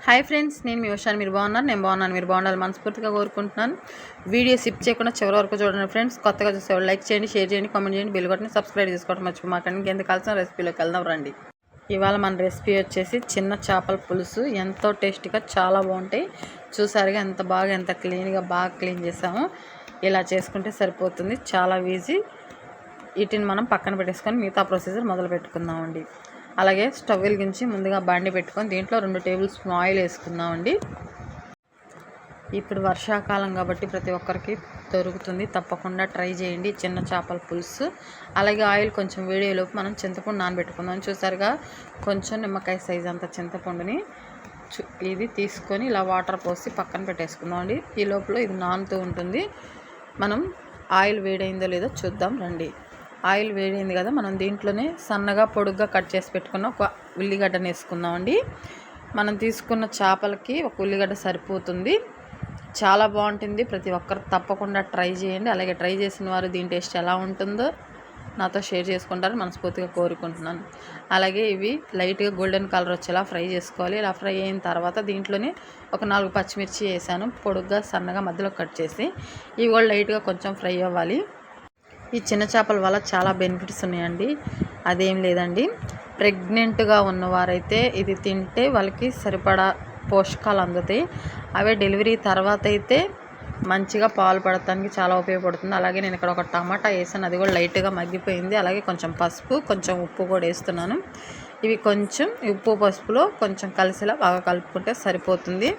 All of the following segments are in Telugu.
హాయ్ ఫ్రెండ్స్, నేను మీ ఉషాని. మీరు బాగున్నారు, నేను బాగున్నాను. మీరు బాగుండాలి మనస్ఫూర్తిగా కోరుకుంటున్నాను. వీడియో స్కిప్ చేయకుండా చివరి వరకు చూడండి ఫ్రెండ్స్. కొత్తగా చూసేవాళ్ళు లైక్ చేయండి, షేర్ చేయండి, కామెంట్ చేయండి, బెల్ కొట్టండి, సబ్స్క్రైబ్ చేసుకోవడం మర్చిపోమాకండి. ఇంకెందుకు కావాల్సిన రెసిపీలోకి వెళ్దాం రండి. ఇవాళ మన రెసిపీ వచ్చేసి చిన్న చేపల పులుసు. ఎంతో టేస్టీగా చాలా బాగుంటాయి. చూసారుగా ఎంత క్లీన్గా బాగా క్లీన్ చేసాము. ఇలా చేసుకుంటే సరిపోతుంది, చాలా ఈజీ. వీటిని మనం పక్కన పెట్టేసుకొని మిగతా ప్రొసీజర్ మొదలు పెట్టుకుందామండి. అలాగే స్టవ్ వెలిగించి ముందుగా బాండి పెట్టుకొని దీంట్లో 2 టేబుల్ స్పూన్ ఆయిల్ వేసుకుందామండి. ఇప్పుడు వర్షాకాలం కాబట్టి ప్రతి ఒక్కరికి దొరుకుతుంది, తప్పకుండా ట్రై చేయండి చిన్న చేపల పులుసు. అలాగే ఆయిల్ కొంచెం వేడేలోపు మనం చింతపండు నానబెట్టుకుందాం. చూసారుగా కొంచెం నిమ్మకాయ సైజు అంత చింతపండుని ఇది తీసుకొని ఇలా వాటర్ పోసి పక్కన పెట్టేసుకుందాం అండి. ఈ లోపల ఇది నానుతూ ఉంటుంది. మనం ఆయిల్ వేడైందో లేదో చూద్దాం రండి. ఆయిల్ వేడైంది కదా, మనం దీంట్లోనే సన్నగా పొడుగ్గా కట్ చేసి పెట్టుకున్న ఒక ఉల్లిగడ్డను వేసుకుందామండి. మనం తీసుకున్న చేపలకి ఒక ఉల్లిగడ్డ సరిపోతుంది, చాలా బాగుంటుంది. ప్రతి ఒక్కరు తప్పకుండా ట్రై చేయండి. అలాగే ట్రై చేసిన వారు దీని టేస్ట్ ఎలా ఉంటుందో నాతో షేర్ చేసుకుంటారని మనస్ఫూర్తిగా కోరుకుంటున్నాను. అలాగే ఇవి లైట్గా గోల్డెన్ కలర్ వచ్చేలా ఫ్రై చేసుకోవాలి. ఇలా ఫ్రై అయిన తర్వాత దీంట్లోనే ఒక 4 పచ్చిమిర్చి వేసాను, పొడుగ్గా సన్నగా మధ్యలో కట్ చేసి. ఇవి కూడా లైట్గా కొంచెం ఫ్రై అవ్వాలి. ఈ చిన్న చేపల వల్ల చాలా బెనిఫిట్స్ ఉన్నాయండి. అదేం లేదండి, ప్రెగ్నెంట్గా ఉన్నవారైతే ఇది తింటే వాళ్ళకి సరిపడా పోషకాలు అందుతాయి. అవే డెలివరీ తర్వాత అయితే మంచిగా పాలు పడటానికి చాలా ఉపయోగపడుతుంది. అలాగే నేను ఇక్కడ ఒక టమాటా వేసాను, అది కూడా లైట్గా మగ్గిపోయింది. అలాగే కొంచెం పసుపు, కొంచెం ఉప్పు కూడా వేస్తున్నాను. ఇవి కొంచెం ఉప్పు పసుపులో కొంచెం కలిసేలా బాగా కలుపుకుంటే సరిపోతుంది.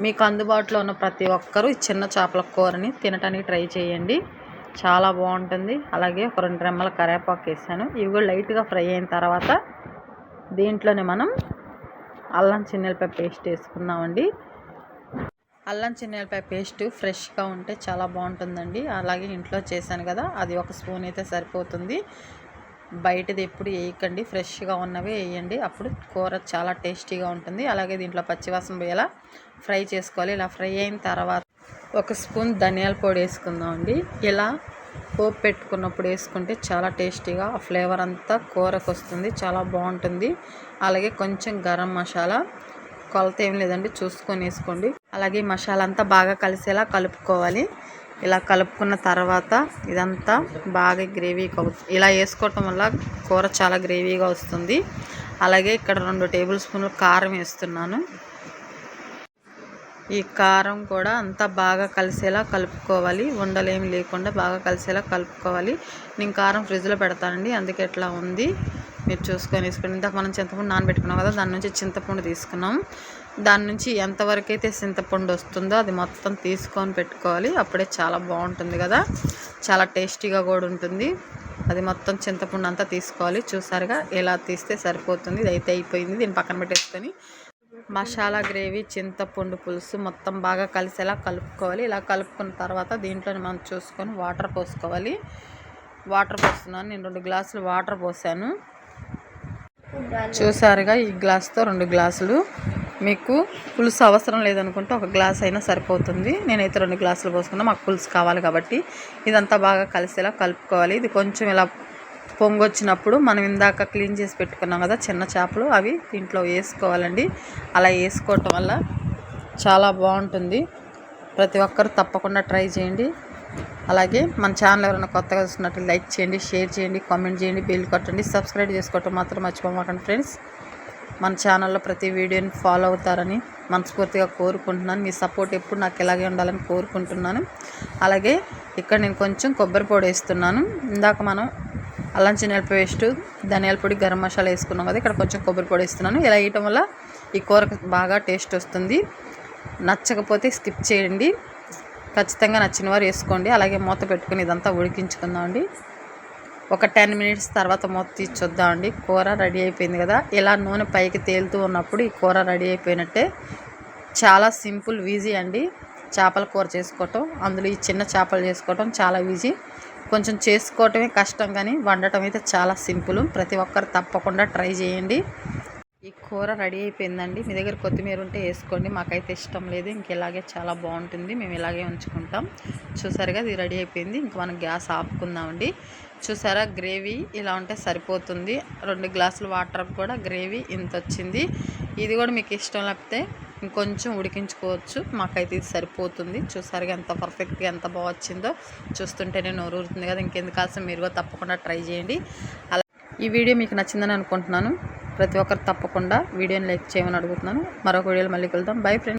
మీకు అందుబాటులో ఉన్న ప్రతి ఒక్కరూ ఈ చిన్న చేపల కూరని తినడానికి ట్రై చేయండి, చాలా బాగుంటుంది. అలాగే ఒక 2 రెమ్మల కరివేపాకు వేసాను. ఇవి కూడా లైట్గా ఫ్రై అయిన తర్వాత దీంట్లోనే మనం అల్లం చిన్నెల్లిపాయ పేస్ట్ వేసుకుందామండి. అల్లం చిన్నెల్లిపాయ పేస్ట్ ఫ్రెష్గా ఉంటే చాలా బాగుంటుందండి. అలాగే ఇంట్లో చేశాను కదా, అది 1 స్పూన్ అయితే సరిపోతుంది. బయటది ఎప్పుడు వేయకండి, ఫ్రెష్గా ఉన్నవే వేయండి, అప్పుడు కూర చాలా టేస్టీగా ఉంటుంది. అలాగే దీంట్లో పచ్చివాసన పోయేలా ఫ్రై చేసుకోవాలి. ఇలా ఫ్రై అయిన తర్వాత 1 స్పూన్ ధనియాల పొడి వేసుకుందామండి. ఇలా పోపు పెట్టుకున్నప్పుడు వేసుకుంటే చాలా టేస్టీగా ఆ ఫ్లేవర్ అంతా కూరకు వస్తుంది, చాలా బాగుంటుంది. అలాగే కొంచెం గరం మసాలా, కొలత ఏం లేదండి, చూసుకొని వేసుకోండి. అలాగే మసాలా అంతా బాగా కలిసేలా కలుపుకోవాలి. ఇలా కలుపుకున్న తర్వాత ఇదంతా బాగా గ్రేవీగా అవుతుంది. ఇలా వేసుకోవటం వల్ల కూర చాలా గ్రేవీగా వస్తుంది. అలాగే ఇక్కడ 2 టేబుల్ స్పూన్లు కారం వేస్తున్నాను. ఈ కారం కూడా అంతా బాగా కలిసేలా కలుపుకోవాలి, ఉండలేమి లేకుండా బాగా కలిసేలా కలుపుకోవాలి. నేను కారం ఫ్రిడ్జ్లో పెడతానండి, అందుకే ఎట్లా ఉంది మీరు చూసుకొని వేసుకోండి. ఇందాక మనం చింతపండు నానబెట్టుకున్నాం కదా, దాని నుంచి చింతపండు తీసుకున్నాం. దాని నుంచి ఎంతవరకు అయితే చింతపండు వస్తుందో అది మొత్తం తీసుకొని పెట్టుకోవాలి, అప్పుడే చాలా బాగుంటుంది కదా, చాలా టేస్టీగా కూడా ఉంటుంది. అది మొత్తం చింతపండు అంతా తీసుకోవాలి. చూసారుగా ఎలా తీస్తే సరిపోతుంది. ఇది అయితే అయిపోయింది. దీన్ని పక్కన పెట్టేసుకొని మసాలా గ్రేవీ, చింతపండు పులుసు మొత్తం బాగా కలిసేలా కలుపుకోవాలి. ఇలా కలుపుకున్న తర్వాత దీంట్లో మనం చూసుకొని వాటర్ పోసుకోవాలి. వాటర్ పోస్తున్నాను, నేను 2 గ్లాసులు వాటర్ పోసాను. చూసారుగా ఈ గ్లాస్తో 2 గ్లాసులు. మీకు పులుసు అవసరం లేదనుకుంటే 1 గ్లాస్ అయినా సరిపోతుంది. నేనైతే 2 గ్లాసులు పోసుకున్నా, మాకు పులుసు కావాలి కాబట్టి. ఇదంతా బాగా కలిసేలా కలుపుకోవాలి. ఇది కొంచెం ఇలా పొంగొచ్చినప్పుడు మనం ఇందాక క్లీన్ చేసి పెట్టుకున్నాం కదా చిన్న చేపలు, అవి దీంట్లో వేసుకోవాలండి. అలా వేసుకోవటం వల్ల చాలా బాగుంటుంది. ప్రతి ఒక్కరు తప్పకుండా ట్రై చేయండి. అలాగే మన ఛానల్ ఎవరైనా కొత్తగా చూస్తున్నట్టు లైక్ చేయండి, షేర్ చేయండి, కామెంట్ చేయండి, బెల్ కొట్టండి, సబ్స్క్రైబ్ చేసుకోవటం మాత్రం మర్చిపోమాకండి ఫ్రెండ్స్. మన ఛానల్లో ప్రతి వీడియోని ఫాలో అవుతారని మనస్ఫూర్తిగా కోరుకుంటున్నాను. మీ సపోర్ట్ ఎప్పుడు నాకు ఇలాగే ఉండాలని కోరుకుంటున్నాను. అలాగే ఇక్కడ నేను కొంచెం కొబ్బరి పొడి వేస్తున్నాను. ఇందాక మనం అల్లం చిన్నెల్లిపాయ పేస్ట్, ధనియాల పొడి, గరం మసాలా వేసుకున్నాం కదా, ఇక్కడ కొంచెం కొబ్బరి పొడి వేస్తున్నాను. ఇలా వేయటం వల్ల ఈ కూరకు బాగా టేస్ట్ వస్తుంది. నచ్చకపోతే స్కిప్ చేయండి, ఖచ్చితంగా నచ్చిన వారు వేసుకోండి. అలాగే మూత పెట్టుకుని ఇదంతా ఉడికించుకుందామండి. ఒక 10 మినిట్స్ తర్వాత మూత తీసి చూద్దామండి. కూర రెడీ అయిపోయింది కదా. ఇలా నూనె పైకి తేలుతూ ఉన్నప్పుడు ఈ కూర రెడీ అయిపోయినట్టే. చాలా సింపుల్, ఈజీ అండి చేపల కూర చేసుకోవటం. అందులో ఈ చిన్న చేపలు చేసుకోవటం చాలా ఈజీ. కొంచెం చేసుకోవటమే కష్టం, కానీ వండటం అయితే చాలా సింపుల్. ప్రతి ఒక్కరు తప్పకుండా ట్రై చేయండి. ఈ కూర రెడీ అయిపోయిందండి. మీ దగ్గర కొత్తిమీర ఉంటే వేసుకోండి, మాకైతే ఇష్టం లేదు. ఇంకెలాగే చాలా బాగుంటుంది, మేము ఇలాగే ఉంచుకుంటాం. చూసారుగా ఇది రెడీ అయిపోయింది. ఇంక మనం గ్యాస్ ఆపుకుందామండి. చూసారా గ్రేవీ ఇలా ఉంటే సరిపోతుంది. 2 గ్లాసులు వాటర్ కూడా గ్రేవీ ఇంత వచ్చింది. ఇది కూడా మీకు ఇష్టం లేకపోతే ఇంకొంచెం ఉడికించుకోవచ్చు. మాకైతే ఇది సరిపోతుంది. చూసారుగా ఎంత పర్ఫెక్ట్గా ఎంత బాగా వచ్చిందో. చూస్తుంటేనే నోరు ఊరుతుంది కదా. ఇంకెందుకు ఆలస్యం, మీరు కూడా తప్పకుండా ట్రై చేయండి. అలా ఈ వీడియో మీకు నచ్చిందని అనుకుంటున్నాను. ప్రతి ఒక్కరు తప్పకుండా వీడియోని లైక్ చేయమని అడుగుతున్నాను. మరొక వీడియోలో మళ్ళీ కలుద్దాం. Bye friends.